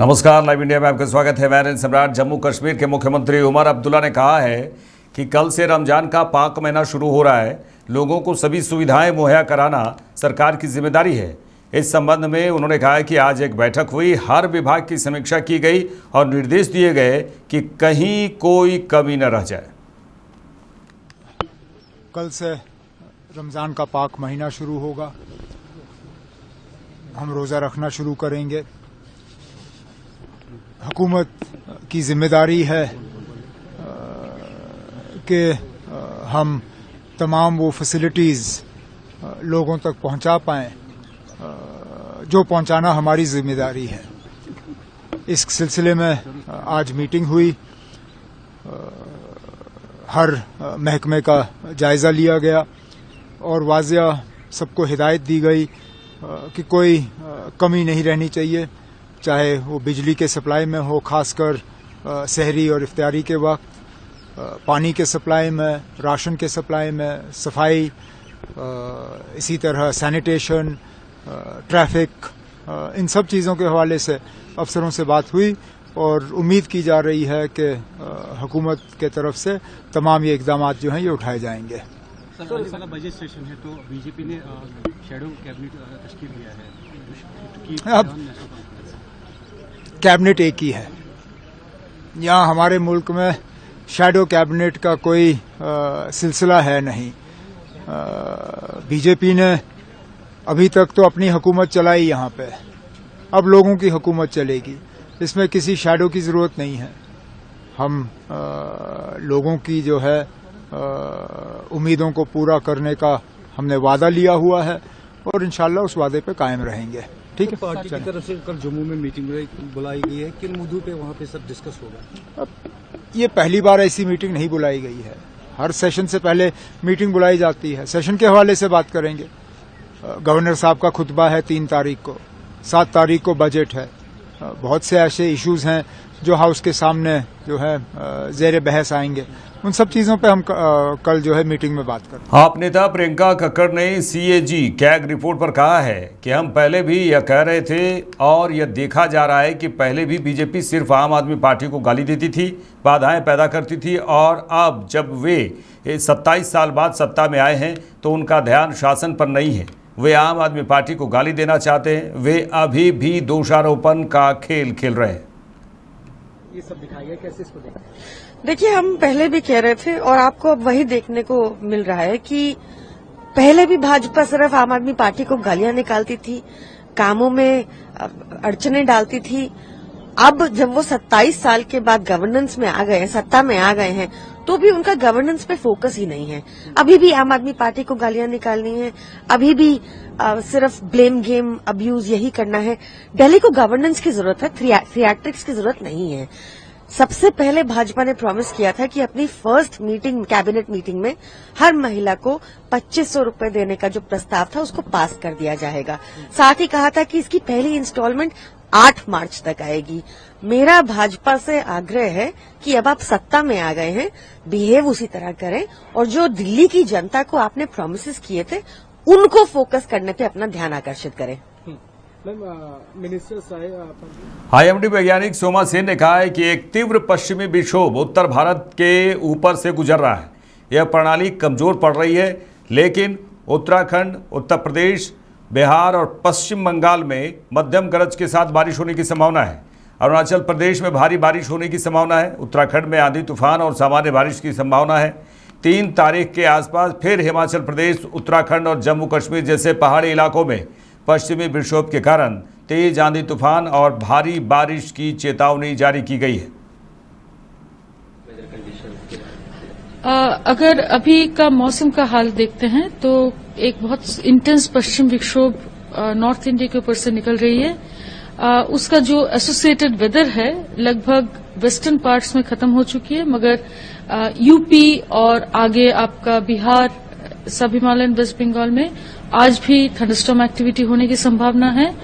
नमस्कार, live India में आपका स्वागत है। मैं सम्राट। जम्मू कश्मीर के मुख्यमंत्री उमर अब्दुल्ला ने कहा है कि कल से रमजान का पाक महीना शुरू हो रहा है। लोगों को सभी सुविधाएं मुहैया कराना सरकार की जिम्मेदारी है। इस संबंध में उन्होंने कहा कि आज एक बैठक हुई, हर विभाग की समीक्षा की गई और निर्देश दिए गए कि कहीं कोई कमी न रह जाए। कल से रमज़ान का पाक महीना शुरू होगा। हम रोज़ा रखना शुरू करेंगे। हुकूमत की जिम्मेदारी है कि हम तमाम वो फैसिलिटीज़ लोगों तक पहुंचा पाएं जो पहुंचाना हमारी जिम्मेदारी है। इस सिलसिले में आज मीटिंग हुई, हर महकमे का जायज़ा लिया गया और वाज़िया सबको हिदायत दी गई कि कोई कमी नहीं रहनी चाहिए, चाहे वो बिजली के सप्लाई में हो, खासकर सहरी और इफ्तारी के वक्त, पानी के सप्लाई में, राशन के सप्लाई में, सफाई, इसी तरह सैनिटेशन, ट्रैफिक, इन सब चीज़ों के हवाले से अफसरों से बात हुई और उम्मीद की जा रही है कि हुकूमत के तरफ से तमाम ये इक़दाम जो हैं ये उठाए जाएंगे। सर, बजट सेशन है तो बीजेपी ने शैडो कैबिनेट तश्कील किया है। अब कैबिनेट एक ही है। यहाँ हमारे मुल्क में शैडो कैबिनेट का कोई सिलसिला है नहीं। बीजेपी ने अभी तक तो अपनी हुकूमत चलाई यहाँ पे, अब लोगों की हुकूमत चलेगी। इसमें किसी शैडो की ज़रूरत नहीं है। हम लोगों की जो है उम्मीदों को पूरा करने का हमने वादा लिया हुआ है और इंशाल्लाह उस वादे पे कायम रहेंगे। ठीक है। पार्टी की तरफ से कल जम्मू में मीटिंग बुलाई गई है, किन मुद्दों पे वहाँ पे सब डिस्कस होगा? अब ये पहली बार ऐसी मीटिंग नहीं बुलाई गई है। हर सेशन से पहले मीटिंग बुलाई जाती है। सेशन के हवाले से बात करेंगे। गवर्नर साहब का खुतबा है 3 तारीख को, 7 तारीख को बजट है। बहुत से ऐसे इश्यूज हैं जो हाउस के सामने जो है ज़ेर बहस आएंगे। उन सब चीज़ों पे हम कल जो है मीटिंग में बात करें। आप नेता प्रियंका कक्कड़ ने CAG कैग रिपोर्ट पर कहा है कि हम पहले भी यह कह रहे थे और यह देखा जा रहा है कि पहले भी बीजेपी सिर्फ आम आदमी पार्टी को गाली देती थी, बाधाएं पैदा करती थी और अब जब वे 27 साल बाद सत्ता में आए हैं तो उनका ध्यान शासन पर नहीं है। वे आम आदमी पार्टी को गाली देना चाहते हैं। वे अभी भी दोषारोपण का खेल खेल रहे हैं। ये सब दिखाइए, कैसे इसको देखते हैं? देखिए, हम पहले भी कह रहे थे और आपको अब वही देखने को मिल रहा है कि पहले भी भाजपा सिर्फ आम आदमी पार्टी को गालियां निकालती थी, कामों में अड़चने डालती थी। अब जब वो 27 साल के बाद गवर्नेंस में आ गए हैं, सत्ता में आ गए हैं, तो भी उनका गवर्नेंस पे फोकस ही नहीं है। अभी भी आम आदमी पार्टी को गालियां निकालनी है, अभी भी सिर्फ ब्लेम गेम, अब्यूज यही करना है। दिल्ली को गवर्नेंस की जरूरत है, थिएट्रिक्स की जरूरत नहीं है। सबसे पहले भाजपा ने प्रॉमिस किया था कि अपनी फर्स्ट मीटिंग, कैबिनेट मीटिंग में हर महिला को 2500 रुपए देने का जो प्रस्ताव था उसको पास कर दिया जाएगा। साथ ही कहा था कि इसकी पहली इंस्टॉलमेंट 8 मार्च तक आएगी। मेरा भाजपा से आग्रह है कि अब आप सत्ता में आ गए हैं, बिहेव उसी तरह करें और जो दिल्ली की जनता को आपने प्रॉमिसेस किए थे उनको फोकस करने पे अपना ध्यान आकर्षित करें। IMD वैज्ञानिक सोमा सेन ने कहा है कि एक तीव्र पश्चिमी विक्षोभ उत्तर भारत के ऊपर से गुजर रहा है। यह प्रणाली कमजोर पड़ रही है, लेकिन उत्तराखंड, उत्तर प्रदेश, बिहार और पश्चिम बंगाल में मध्यम गरज के साथ बारिश होने की संभावना है। अरुणाचल प्रदेश में भारी बारिश होने की संभावना है। उत्तराखंड में आंधी तूफान और सामान्य बारिश की संभावना है। 3 तारीख के आसपास फिर हिमाचल प्रदेश, उत्तराखंड और जम्मू कश्मीर जैसे पहाड़ी इलाकों में पश्चिमी विक्षोभ के कारण तेज आंधी तूफान और भारी बारिश की चेतावनी जारी की गई है। अगर अभी का मौसम का हाल देखते हैं तो एक बहुत इंटेंस पश्चिम विक्षोभ नॉर्थ इंडिया के ऊपर से निकल रही है। उसका जो एसोसिएटेड वेदर है लगभग वेस्टर्न पार्ट्स में खत्म हो चुकी है, मगर यूपी और आगे आपका बिहार, सब हिमालयन, वेस्ट बंगाल में आज भी थंडरस्टॉर्म एक्टिविटी होने की संभावना है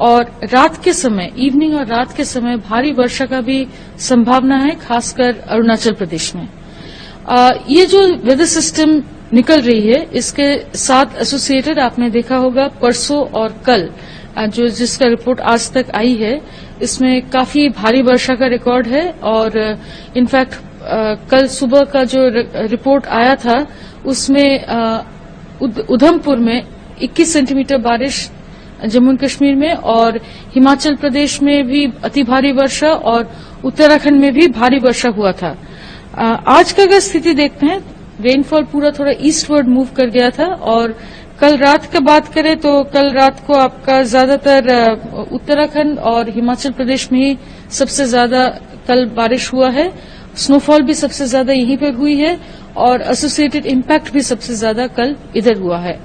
और रात के समय, इवनिंग और रात के समय भारी वर्षा का भी संभावना है, खासकर अरुणाचल प्रदेश में। ये जो वेदर सिस्टम निकल रही है इसके साथ एसोसिएटेड आपने देखा होगा परसों और कल जो जिसका रिपोर्ट आज तक आई है, इसमें काफी भारी वर्षा का रिकॉर्ड है और इनफैक्ट कल सुबह का जो रिपोर्ट आया था उसमें उधमपुर में 21 सेंटीमीटर बारिश जम्मू कश्मीर में और हिमाचल प्रदेश में भी अति भारी वर्षा और उत्तराखंड में भी भारी वर्षा हुआ था। आज का अगर स्थिति देखते हैं, रेनफॉल पूरा थोड़ा ईस्टवर्ड मूव कर गया था और कल रात का बात करें तो कल रात को आपका ज्यादातर उत्तराखंड और हिमाचल प्रदेश में ही सबसे ज्यादा कल बारिश हुआ है। स्नोफॉल भी सबसे ज्यादा यहीं पर हुई है और एसोसिएटेड इम्पैक्ट भी सबसे ज्यादा कल इधर हुआ है।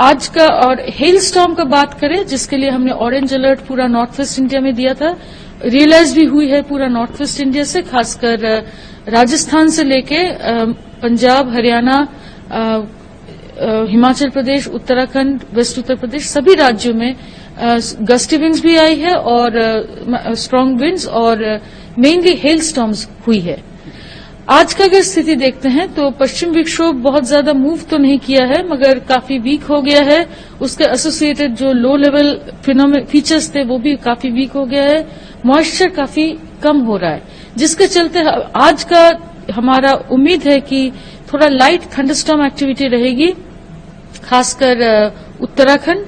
आज का और हेल स्टॉर्म का बात करें, जिसके लिए हमने ऑरेंज अलर्ट पूरा नॉर्थ वेस्ट इंडिया में दिया था, रियलाइज भी हुई है पूरा नॉर्थ वेस्ट इंडिया से, खासकर राजस्थान से लेके पंजाब, हरियाणा, हिमाचल प्रदेश, उत्तराखंड, वेस्ट उत्तर प्रदेश सभी राज्यों में गस्टी विंड्स भी आई है और स्ट्रांग विंड्स और मेनली हेल स्टॉर्म्स हुई है। आज का अगर स्थिति देखते हैं तो पश्चिम विक्षोभ बहुत ज्यादा मूव तो नहीं किया है मगर काफी वीक हो गया है। उसके एसोसिएटेड जो लो लेवल फीचर्स थे वो भी काफी वीक हो गया है। मॉइस्चर काफी कम हो रहा है, जिसके चलते आज का हमारा उम्मीद है कि थोड़ा लाइट थंडरस्टॉर्म एक्टिविटी रहेगी, खासकर उत्तराखंड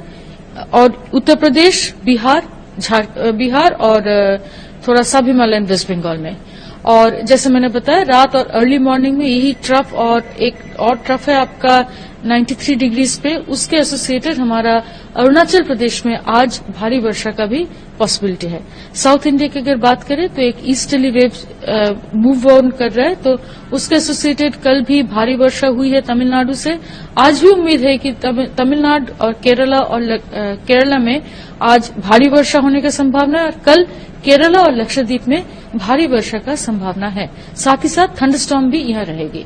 और उत्तर प्रदेश, बिहार और थोड़ा सब हिमालयन वेस्ट बंगाल में। और जैसे मैंने बताया, रात और अर्ली मॉर्निंग में यही ट्रफ और एक और ट्रफ है आपका 93 डिग्रीज पे, उसके एसोसिएटेड हमारा अरुणाचल प्रदेश में आज भारी वर्षा का भी पॉसिबिलिटी है। साउथ इंडिया की अगर बात करें तो एक ईस्टर्ली वेव मूव ऑन कर रहा है, तो उसके एसोसिएटेड कल भी भारी वर्षा हुई है तमिलनाडु से। आज भी उम्मीद है कि तमिलनाडु और केरला में आज भारी वर्षा होने की संभावना है और कल केरला और लक्षद्वीप में भारी वर्षा का संभावना है। साथ ही साथ थंडरस्टॉर्म भी यहाँ रहेगी।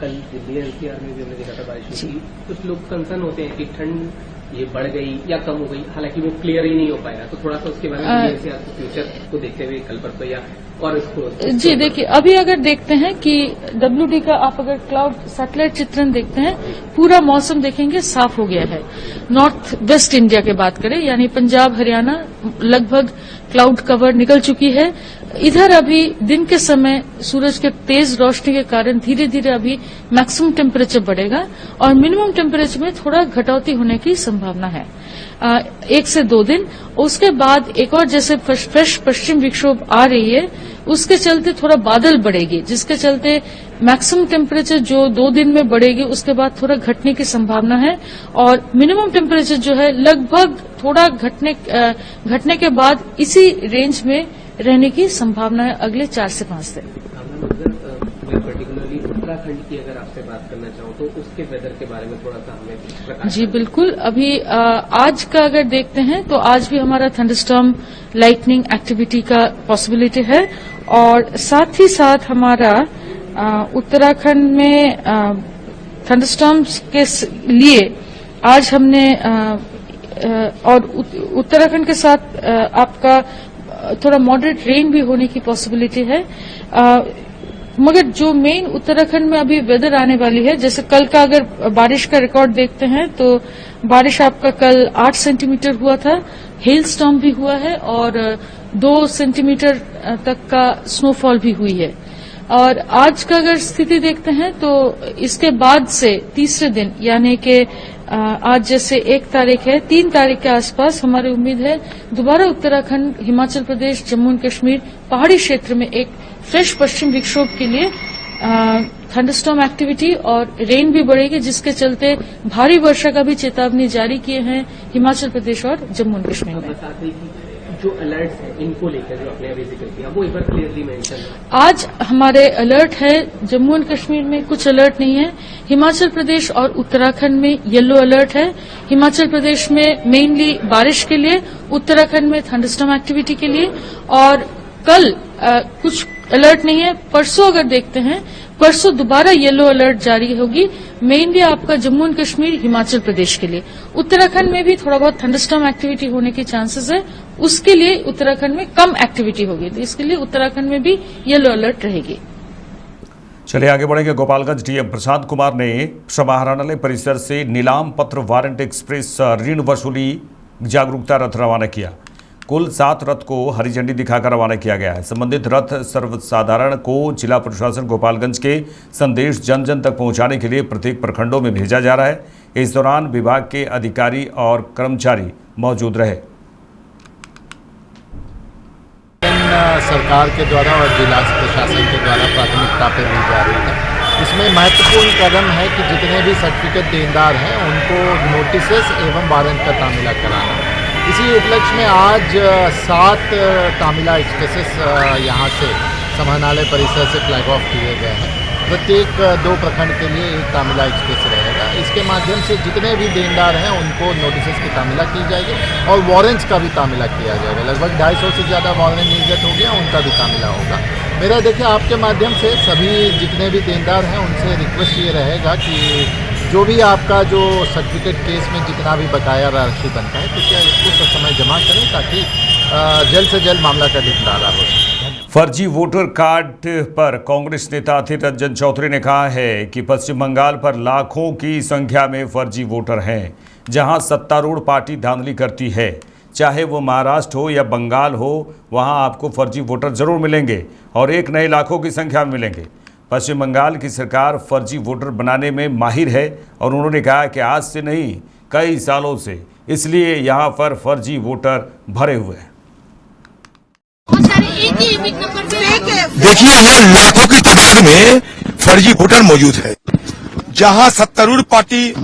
कल दिल्ली एनसीआर में भी हमने देखा था बारिश हुई। कुछ लोग कंसर्न होते हैं कि ठंड ये बढ़ गई या कम हो गई, हालांकि वो क्लियर ही नहीं हो पाएगा, तो थोड़ा सा उसके बारे में एनसीआर के फ्यूचर को देखते हुए कल परसों या और इसको जी देखिए, अभी अगर देखते हैं कि WD का आप अगर क्लाउड सैटेलाइट चित्रण देखते हैं, पूरा मौसम देखेंगे साफ हो गया है। नॉर्थ वेस्ट इंडिया की बात करें यानी पंजाब, हरियाणा लगभग क्लाउड कवर निकल चुकी है। इधर अभी दिन के समय सूरज के तेज रोशनी के कारण धीरे धीरे अभी मैक्सिमम टेम्परेचर बढ़ेगा और मिनिमम टेम्परेचर में थोड़ा घटौती होने की संभावना है 1 से 2 दिन। उसके बाद एक और जैसे फ्रेश पश्चिम विक्षोभ आ रही है, उसके चलते थोड़ा बादल बढ़ेगी, जिसके चलते मैक्सिमम टेम्परेचर जो 2 दिन में बढ़ेगी उसके बाद थोड़ा घटने की संभावना है और मिनिमम टेम्परेचर जो है लगभग थोड़ा घटने के बाद इसी रेंज में रहने की संभावना है अगले 4 से 5 दिन। मैं पर्टिकुलरली उत्तराखंड की अगर आपसे बात करना चाहूँ तो उसके वेदर के बारे में थोड़ा सा हमें प्रकाश। जी बिल्कुल, अभी आज का अगर देखते हैं तो आज भी हमारा थंडरस्टॉर्म लाइटनिंग एक्टिविटी का पॉसिबिलिटी है और साथ ही साथ हमारा उत्तराखंड में थंडरस्टॉर्म्स के लिए आज हमने और उत्तराखंड के साथ आपका थोड़ा मॉडरेट रेन भी होने की पॉसिबिलिटी है। मगर जो मेन उत्तराखंड में अभी वेदर आने वाली है, जैसे कल का अगर बारिश का रिकॉर्ड देखते हैं तो बारिश आपका कल 8 सेंटीमीटर हुआ था, हेल स्टॉर्म भी हुआ है और 2 सेंटीमीटर तक का स्नोफॉल भी हुई है। और आज का अगर स्थिति देखते हैं तो इसके बाद से तीसरे दिन यानी कि आज जैसे 1 तारीख है, 3 तारीख के आसपास हमारी उम्मीद है दोबारा उत्तराखंड, हिमाचल प्रदेश, जम्मू एंड कश्मीर पहाड़ी क्षेत्र में एक फ्रेश पश्चिम विक्षोभ के लिए थंडरस्टॉर्म एक्टिविटी और रेन भी बढ़ेगी, जिसके चलते भारी वर्षा का भी चेतावनी जारी किए हैं हिमाचल प्रदेश और जम्मू एंड कश्मीर में। साथ ही जो अलर्ट है इनको लेकर जो आपने अभी जिक्र किया वो एक बार क्लियरली मेंशन है। आज हमारे अलर्ट है, जम्मू एंड कश्मीर में कुछ अलर्ट नहीं है, हिमाचल प्रदेश और उत्तराखंड में येलो अलर्ट है। हिमाचल प्रदेश में मेनली बारिश के लिए, उत्तराखंड में थंडरस्टॉर्म एक्टिविटी के लिए और कल कुछ अलर्ट नहीं है। परसों अगर देखते हैं, परसों दोबारा येलो अलर्ट जारी होगी, मेनली आपका जम्मू एंड कश्मीर, हिमाचल प्रदेश के लिए। उत्तराखंड में भी थोड़ा बहुत थंडरस्टॉर्म एक्टिविटी होने की चांसेस है, उसके लिए उत्तराखंड में कम एक्टिविटी होगी, तो इसके लिए उत्तराखंड में भी येलो अलर्ट रहेगी। चलिए आगे बढ़ेंगे। गोपालगंज डीएम प्रशांत कुमार ने समाहरणालय परिसर से नीलाम पत्र वारंट एक्सप्रेस ऋण वसूली जागरूकता रथ रवाना किया। कुल 7 रथ को हरी झंडी दिखाकर रवाना किया गया है। संबंधित रथ सर्वसाधारण को जिला प्रशासन गोपालगंज के संदेश जन जन तक पहुंचाने के लिए प्रत्येक प्रखंडों में भेजा जा रहा है। इस दौरान विभाग के अधिकारी और कर्मचारी मौजूद रहे। सरकार के द्वारा और जिला प्रशासन के द्वारा प्राथमिकता पर ली जा रही है। इसमें महत्वपूर्ण कदम है कि जितने भी सर्टिफिकेट देनदार हैं उनको नोटिसेस एवं वारंट का तामीला कराना। इसी उपलक्ष्य में आज 7 तामीला एक्सप्रेसेस यहाँ से समाहरणालय परिसर से फ्लैग ऑफ किए गए हैं। प्रत्येक 2 प्रखंड के लिए 1 तामीला एक्सप्रेस रहेगा। इसके माध्यम से जितने भी देनदार हैं उनको नोटिसेस की तामीला की जाएगी और वारंट्स का भी तामीला किया जाएगा। लगभग 250 से ज़्यादा वारंट निर्गत हो गया, उनका भी तामीला होगा। मेरा देखिए आपके माध्यम से सभी जितने भी देनदार हैं उनसे रिक्वेस्ट ये रहेगा कि जो भी आपका जो सर्टिफिकेट केस में जितना भी बकाया राशि बनता है कृपया इसको समय जमा करें ताकि जल्द से जल्द मामला का निपटारा हो सके। फर्जी वोटर कार्ड पर कांग्रेस नेता अधीर रंजन चौधरी ने कहा है कि पश्चिम बंगाल पर लाखों की संख्या में फर्जी वोटर हैं। जहां सत्तारूढ़ पार्टी धांधली करती है, चाहे वो महाराष्ट्र हो या बंगाल हो, वहां आपको फर्जी वोटर जरूर मिलेंगे और एक नए लाखों की संख्या में मिलेंगे। पश्चिम बंगाल की सरकार फर्जी वोटर बनाने में माहिर है और उन्होंने कहा कि आज से नहीं कई सालों से, इसलिए यहाँ पर फर्जी वोटर भरे हुए हैं। देखिए यहाँ लाखों की तादाद में फर्जी वोटर मौजूद है। जहां सत्तारूढ़ पार्टी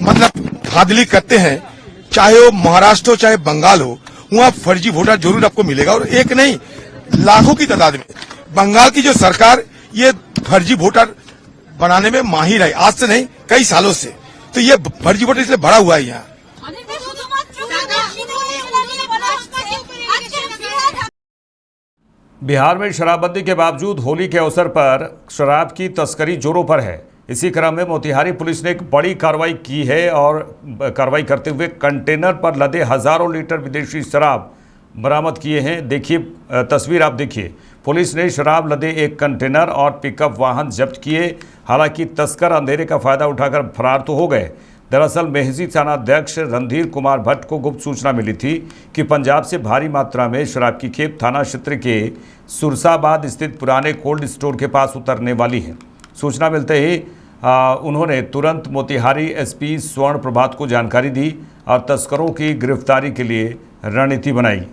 मतलब धांधली करते हैं, चाहे वो महाराष्ट्र हो चाहे बंगाल हो, वहां फर्जी वोटर जरूर आपको मिलेगा और एक नहीं लाखों की तादाद में। बंगाल की जो सरकार ये फर्जी वोटर बनाने में माहिर है, आज से नहीं कई सालों से। तो ये फर्जी वोटर इसलिए बढ़ा हुआ है यहाँ। बिहार में शराबबंदी के बावजूद होली के अवसर पर शराब की तस्करी जोरों पर है। इसी क्रम में मोतिहारी पुलिस ने एक बड़ी कार्रवाई की है और कार्रवाई करते हुए कंटेनर पर लदे हजारों लीटर विदेशी शराब बरामद किए हैं। देखिए तस्वीर आप देखिए। पुलिस ने शराब लदे एक कंटेनर और पिकअप वाहन जब्त किए। हालांकि तस्कर अंधेरे का फायदा उठाकर फरार तो हो गए। दरअसल मेहजी थानाध्यक्ष रणधीर कुमार भट्ट को गुप्त सूचना मिली थी कि पंजाब से भारी मात्रा में शराब की खेप थाना क्षेत्र के सुरसाबाद स्थित पुराने कोल्ड स्टोर के पास उतरने वाली है। सूचना मिलते ही उन्होंने तुरंत मोतिहारी एसपी स्वर्ण प्रभात को जानकारी दी और तस्करों की गिरफ्तारी के लिए रणनीति बनाई।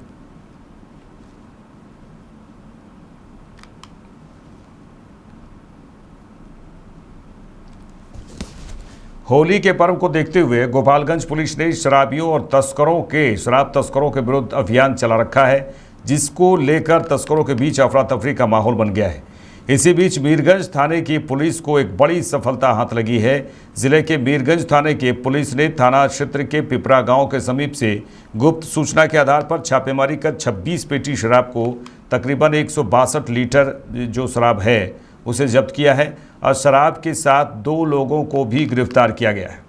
होली के पर्व को देखते हुए गोपालगंज पुलिस ने शराब तस्करों के विरुद्ध अभियान चला रखा है, जिसको लेकर तस्करों के बीच अफरा तफरी का माहौल बन गया है। इसी बीच मीरगंज थाने की पुलिस को एक बड़ी सफलता हाथ लगी है। जिले के मीरगंज थाने के पुलिस ने थाना क्षेत्र के पिपरा गांव के समीप से गुप्त सूचना के आधार पर छापेमारी कर 26 पेटी शराब को तकरीबन 162 लीटर जो शराब है उसे जब्त किया है और शराब के साथ 2 लोगों को भी गिरफ्तार किया गया है।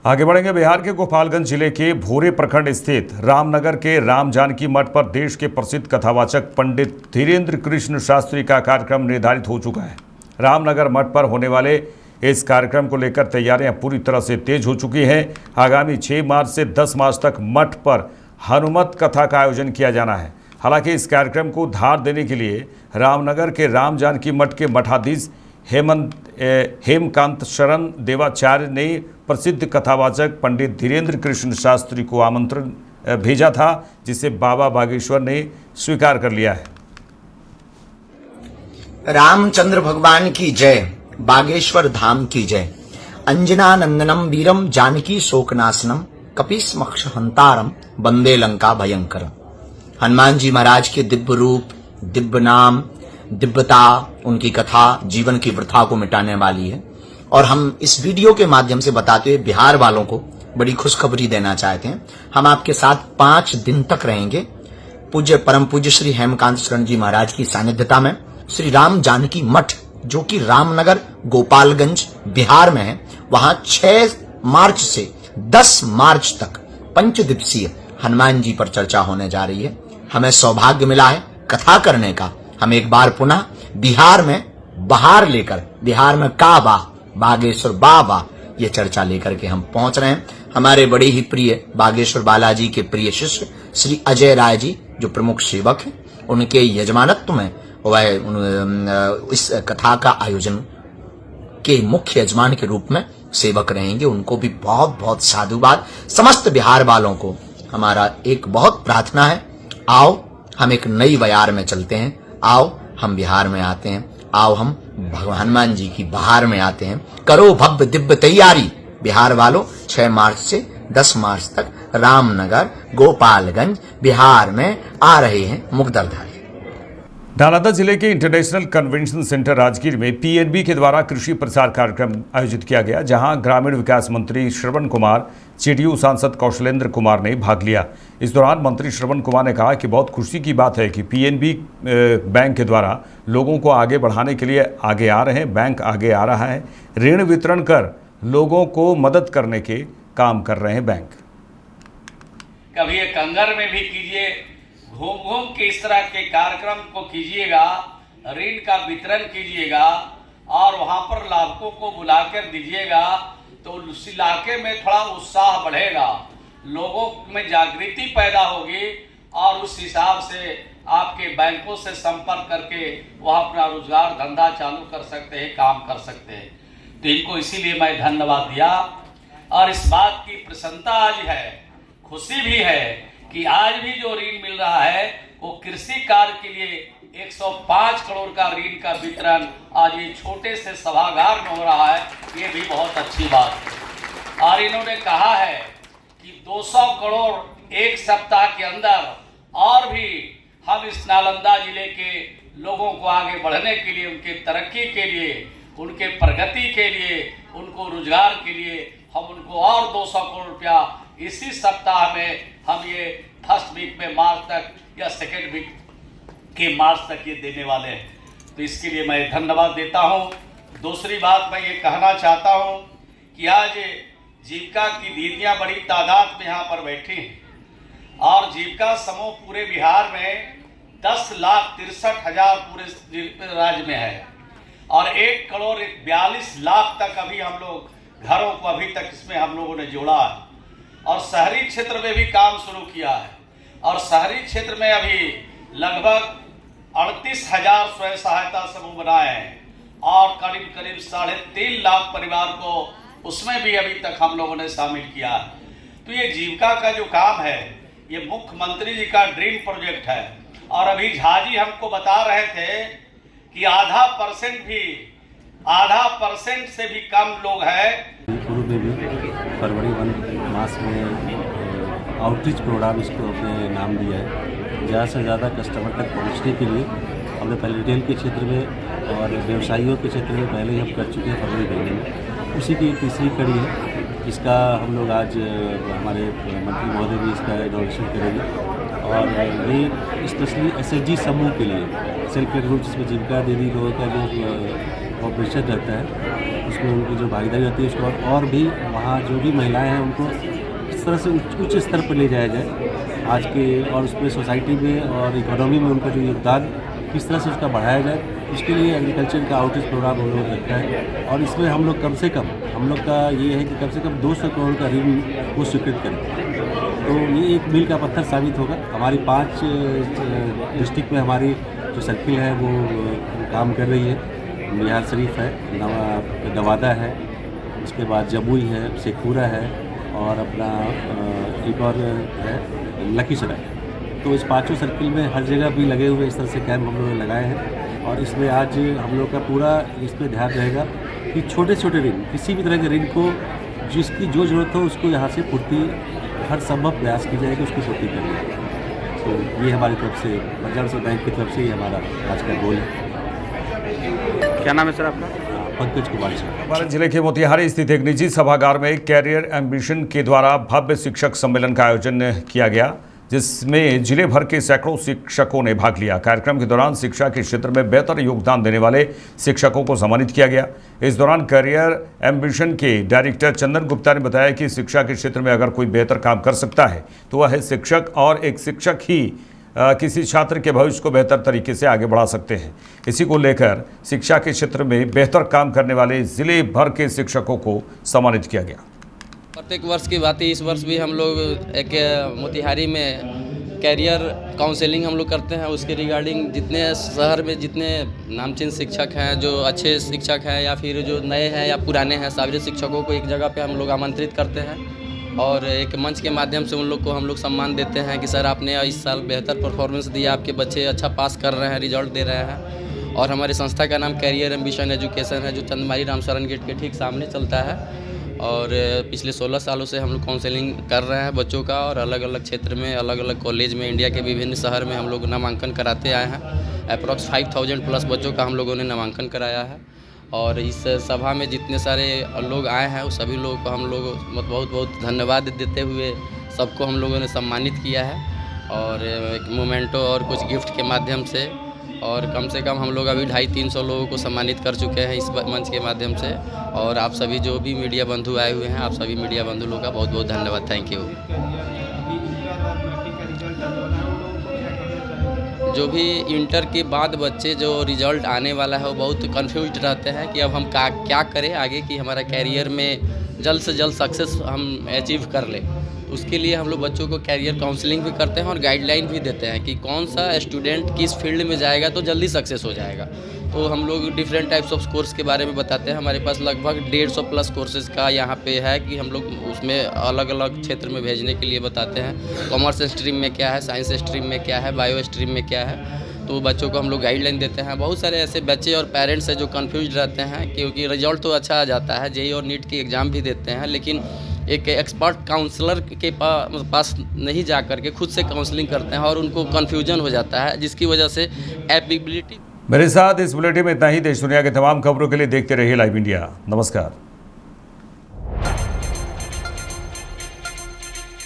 आगे बढ़ेंगे। बिहार के गोपालगंज जिले के भोरे प्रखंड स्थित रामनगर के राम जानकी मठ पर देश के प्रसिद्ध कथावाचक पंडित धीरेन्द्र कृष्ण शास्त्री का कार्यक्रम निर्धारित हो चुका है। रामनगर मठ पर होने वाले इस कार्यक्रम को लेकर तैयारियां पूरी तरह से तेज हो चुकी हैं। आगामी 6 मार्च से 10 मार्च तक मठ पर हनुमत कथा का आयोजन किया जाना है। हालांकि इस कार्यक्रम को धार देने के लिए रामनगर के राम जानकी मठ के मठाधीश हेमकांत शरण देवाचार्य ने प्रसिद्ध कथावाचक पंडित धीरेन्द्र कृष्ण शास्त्री को आमंत्रण भेजा था, जिसे बाबा बागेश्वर ने स्वीकार कर लिया है। रामचंद्र भगवान की जय, बागेश्वर धाम की जय। अंजना नंदनम वीरम जानकी शोकनाशनम कपिस्मक्ष हंतारम वंदे लंका भयंकर। हनुमान जी महाराज के दिव्य रूप, दिव्य नाम, दिव्यता, उनकी कथा जीवन की वृथा को मिटाने वाली है। और हम इस वीडियो के माध्यम से बताते हुए बिहार वालों को बड़ी खुशखबरी देना चाहते हैं। हम आपके साथ 5 दिन तक रहेंगे। पूज्य परम पूज्य श्री हेमकांत शरण जी महाराज की सानिध्यता में श्री राम जानकी मठ, जो कि रामनगर गोपालगंज बिहार में है, वहां 6 मार्च से 10 मार्च तक 5 दिवसीय हनुमान जी पर चर्चा होने जा रही है। हमें सौभाग्य मिला है कथा करने का। हम एक बार पुनः बिहार में बहार लेकर, बिहार में काबा, बागेश्वर बाबा, ये चर्चा लेकर के हम पहुंच रहे हैं। हमारे बड़े ही प्रिय बागेश्वर बालाजी के प्रिय शिष्य श्री अजय राय जी, जो प्रमुख सेवक हैं, उनके यजमानत्व में वह इस कथा का आयोजन के मुख्य यजमान के रूप में सेवक रहेंगे। उनको भी बहुत बहुत साधुवाद। समस्त बिहार वालों को हमारा एक बहुत प्रार्थना है, आओ हम एक नई बयार में चलते हैं, आओ हम बिहार में आते हैं, आओ हम भगवान हनुमान जी की बहार में आते हैं। करो भव्य दिव्य तैयारी बिहार वालों। 6 मार्च से 10 मार्च तक रामनगर, गोपालगंज, बिहार में आ रहे हैं मुग्धरधारी। नालंदा जिले के इंटरनेशनल कन्वेंशन सेंटर राजगीर में पीएनबी के द्वारा कृषि प्रसार कार्यक्रम आयोजित किया गया, जहां ग्रामीण विकास मंत्री श्रवण कुमार, जेडीयू सांसद कौशलेंद्र कुमार ने भाग लिया। इस दौरान मंत्री श्रवण कुमार ने कहा कि बहुत खुशी की बात है कि पीएनबी बैंक के द्वारा लोगों को आगे बढ़ाने के लिए आगे आ रहे हैं, बैंक आगे आ रहा है, ऋण वितरण कर लोगों को मदद करने के काम कर रहे हैं बैंक। कभी ये कंगर में भी कीजिए, घूम घूम के इस तरह के कार्यक्रम को कीजिएगा, ऋण का वितरण कीजिएगा और वहां पर लाभुकों को बुलाकर दीजिएगा, तो उस इलाके में थोड़ा उत्साह बढ़ेगा, लोगों में जागृति पैदा होगी और उस हिसाब से आपके बैंकों से संपर्क करके वह अपना रोजगार धंधा चालू कर सकते हैं, काम कर सकते हैं। तो इनको इसीलिए मैं धन्यवाद दिया। और इस बात की प्रसन्नता आज है, खुशी भी है कि आज भी जो ऋण मिल रहा है वो कृषि कार्य के लिए 105 करोड़ का ऋण का वितरण आज ये छोटे से सभागार में हो रहा है, ये भी बहुत अच्छी बात है। और इन्होंने कहा है कि 200 करोड़ एक सप्ताह के अंदर और भी हम इस नालंदा जिले के लोगों को आगे बढ़ने के लिए, उनके तरक्की के लिए, उनके प्रगति के लिए, उनको रोजगार के लिए हम उनको और 200 करोड़ रुपया इसी सप्ताह में हम ये फर्स्ट वीक में मार्च तक या सेकेंड वीक के मार्च तक ये देने वाले हैं। तो इसके लिए मैं धन्यवाद देता हूँ। दूसरी बात मैं ये कहना चाहता हूँ कि आज जीविका की दीदियाँ बड़ी तादाद में यहाँ पर बैठी हैं और जीविका समूह पूरे बिहार में 10,63,000 पूरे राज्य में है और 1 करोड़ 42 लाख तक अभी हम लोग घरों को अभी तक इसमें हम लोगों ने जोड़ा है और शहरी क्षेत्र में भी काम शुरू किया है और शहरी क्षेत्र में अभी लगभग 38,000 स्वयं सहायता समूह बनाए हैं और करीब करीब 3.5 लाख परिवार को उसमें भी अभी तक हम लोगों ने शामिल किया है। तो ये जीविका का जो काम है ये मुख्यमंत्री जी का ड्रीम प्रोजेक्ट है और अभी झा जी हमको बता रहे थे कि 0.5% से भी कम लोग हैं। पूर्व में भी फरवरी 1 मास में आउटरीच प्रोग्राम इसको अपने नाम दिया है। ज़्यादा से ज़्यादा कस्टमर तक पहुंचने के लिए हमने पहले रिटेल के क्षेत्र में और व्यवसायियों के क्षेत्र में पहले ही हम कर चुके हैं फरवरी महीने में। उसी की तीसरी कड़ी है, इसका हम लोग आज हमारे मंत्री महोदय भी इसका इनॉग्रेशन करेंगे और ये स्पेशली SHG समूह के लिए सेल्फ हेल्प ग्रुप जिसमें जीविका दीदी लोगों का जो कॉपरेशन रहता है उसमें उनकी जो भागीदारी रहती है उसको और भी वहाँ जो भी महिलाएं हैं उनको इस तरह से उच्च स्तर पर ले जाया जाए आज के और उसमें सोसाइटी में और इकोनॉमी में उनका जो योगदान किस तरह से उसका बढ़ाया जाए, इसके लिए एग्रीकल्चर का आउटरीच प्रोग्राम हम लोग रखा है और इसमें हम लोग कम से कम हम लोग का ये है कि कम से कम 200 करोड़ का ऋण वो स्वीकृत करें। तो ये एक मील का पत्थर साबित होगा। हमारी 5 डिस्ट्रिक्ट में हमारी जो सर्किल है वो काम कर रही है। बिहार शरीफ है, नवादा है, उसके बाद जमुई है, शेखपुरा है और अपना एक और है लखीसराय। तो इस 5 सर्किल में हर जगह भी लगे हुए इस तरह से कैंप हम लोगों ने लगाए हैं और इसमें आज हम लोग का पूरा इस पर ध्यान रहेगा कि छोटे छोटे ऋण, किसी भी तरह के ऋण को जिसकी जो जरूरत हो उसको यहाँ से पूर्ति हर संभव प्रयास की जाएगी उसकी पूर्ति करने। तो ये हमारी तरफ से पंजाब नेशनल बैंक की तरफ से ही हमारा आज का गोल है। क्या नाम है सर आपका? पंकज कुमार सिंह। भारत जिले के मोतिहारी स्थित एक निजी सभागार में कैरियर एम्बिशन के द्वारा भव्य शिक्षक सम्मेलन का आयोजन किया गया, जिसमें जिले भर के सैकड़ों शिक्षकों ने भाग लिया। कार्यक्रम के दौरान शिक्षा के क्षेत्र में बेहतर योगदान देने वाले शिक्षकों को सम्मानित किया गया। इस दौरान करियर एम्बिशन के डायरेक्टर चंदन गुप्ता ने बताया कि शिक्षा के क्षेत्र में अगर कोई बेहतर काम कर सकता है तो वह है शिक्षक, और एक शिक्षक ही किसी छात्र के भविष्य को बेहतर तरीके से आगे बढ़ा सकते हैं। इसी को लेकर शिक्षा के क्षेत्र में बेहतर काम करने वाले जिले भर के शिक्षकों को सम्मानित किया गया। प्रत्येक वर्ष की बात है, इस वर्ष भी हम लोग एक मोतिहारी में कैरियर काउंसलिंग हम लोग करते हैं। उसके रिगार्डिंग जितने शहर में जितने नामचीन शिक्षक हैं, जो अच्छे शिक्षक हैं या फिर जो नए हैं या पुराने हैं, सारे शिक्षकों को एक जगह पे हम लोग आमंत्रित करते हैं और एक मंच के माध्यम से उन लोग को हम लोग सम्मान देते हैं कि सर आपने इस साल बेहतर परफॉर्मेंस दिया, आपके बच्चे अच्छा पास कर रहे हैं, रिजल्ट दे रहे हैं। और हमारी संस्था का नाम कैरियर एम्बिशन एजुकेशन है, जो चंदमारी रामशरण गेट के ठीक सामने चलता है। और पिछले 16 सालों से हम लोग काउंसलिंग कर रहे हैं बच्चों का, और अलग अलग क्षेत्र में, अलग अलग कॉलेज में, इंडिया के विभिन्न शहर में हम लोग नामांकन कराते आए हैं। अप्रॉक्स 5000 प्लस बच्चों का हम लोगों ने नामांकन कराया है। और इस सभा में जितने सारे लोग आए हैं उस सभी लोगों को हम लोग बहुत बहुत धन्यवाद देते हुए सबको हम लोगों ने सम्मानित किया है, और एक मोमेंटो और कुछ गिफ्ट के माध्यम से। और कम से कम हम लोग अभी 250-300 लोगों को सम्मानित कर चुके हैं इस मंच के माध्यम से। और आप सभी जो भी मीडिया बंधु आए हुए हैं, आप सभी मीडिया बंधु लोगों का बहुत बहुत धन्यवाद। Thank you. जो भी इंटर के बाद बच्चे जो रिजल्ट आने वाला है वो बहुत कंफ्यूज रहते हैं कि अब हम क्या करें आगे, कि हमारा कैरियर में जल्द से जल्द सक्सेस हम अचीव कर लें। उसके लिए हम लोग बच्चों को कैरियर काउंसलिंग भी करते हैं और गाइडलाइन भी देते हैं कि कौन सा स्टूडेंट किस फील्ड में जाएगा तो जल्दी सक्सेस हो जाएगा। तो हम लोग डिफरेंट टाइप्स ऑफ कोर्स के बारे में बताते हैं। हमारे पास लगभग 150 प्लस कोर्सेज़ का यहाँ पे है कि हम लोग उसमें अलग अलग क्षेत्र में भेजने के लिए बताते हैं। कॉमर्स स्ट्रीम में क्या है, साइंस स्ट्रीम में क्या है, बायो स्ट्रीम में क्या है, तो बच्चों को हम लोग गाइडलाइन देते हैं। बहुत सारे ऐसे बच्चे और पेरेंट्स हैं जो कंफ्यूज रहते हैं, क्योंकि रिजल्ट तो अच्छा आ जाता है, जेईई और नीट की एग्ज़ाम भी देते हैं, लेकिन एक एक्सपर्ट काउंसलर के पास नहीं जा कर के खुद से काउंसलिंग करते हैं और उनको कन्फ्यूजन हो जाता है, जिसकी वजह से एबिलिटी। मेरे साथ इस बुलेटिन में इतना ही। देश दुनिया के तमाम खबरों के लिए देखते रहिए लाइव इंडिया। नमस्कार।